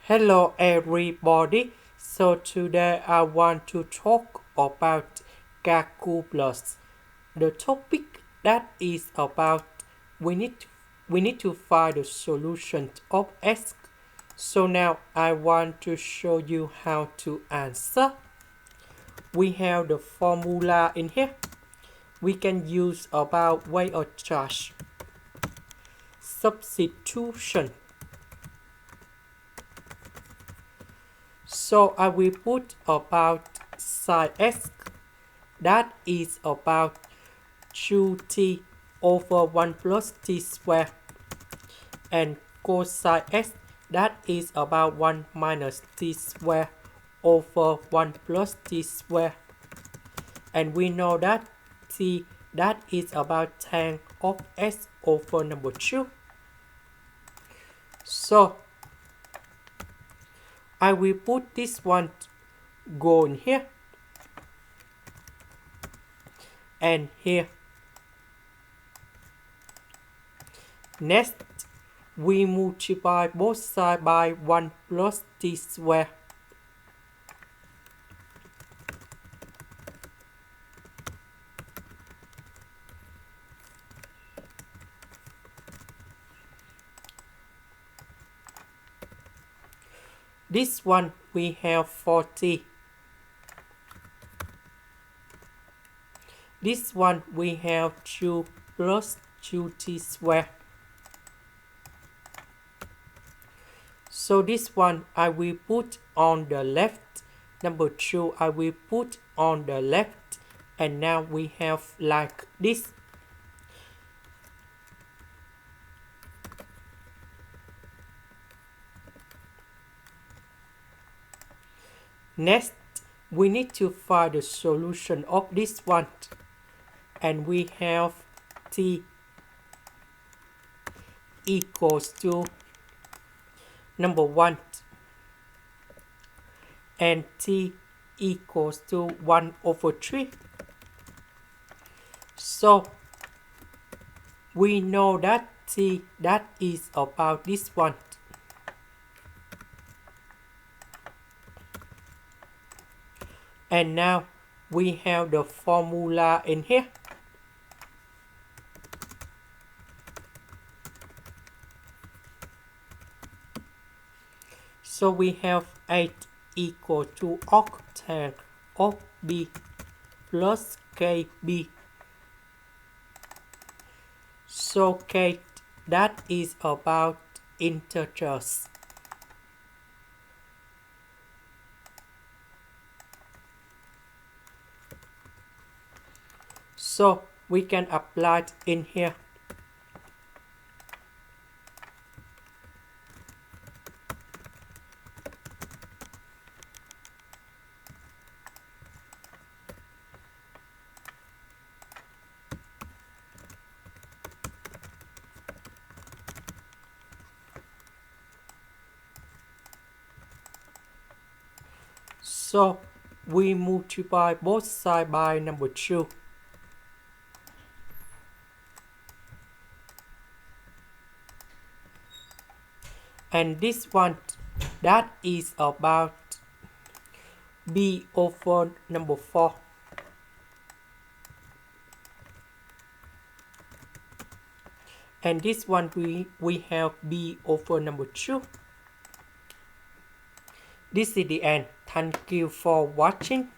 Hello everybody. So today I want to talk about calculus. The topic that is about we need to find the solution of x. So now I want to show you how to answer. We have the formula in here. We can use about Weierstrass substitution. So I will put about sin x, that is about 2t over 1 plus t squared, and cosine x, that is about 1 minus t squared over 1 plus t squared. And we know that t, that is about tan of x over number 2. So I will put this one go in here and here. Next, we multiply both sides by 1 plus t squared. This one we have 40. This one we have 2 plus 2t squared. So this one I will put on the left. Number 2 I will put on the left. And now we have like this. Next, we need to find the solution of this one. And we have t equals to number 1 and t equals to 1 over 3. So we know that t, that is about this one. And now we have the formula in here. So we have 8 equal to octane of b plus kb. So k, that is about integers. So we can apply it in here. So we multiply both sides by number 2. And this one, that is about b over number 4. And this one we have b over number 2. This is the end. Thank you for watching.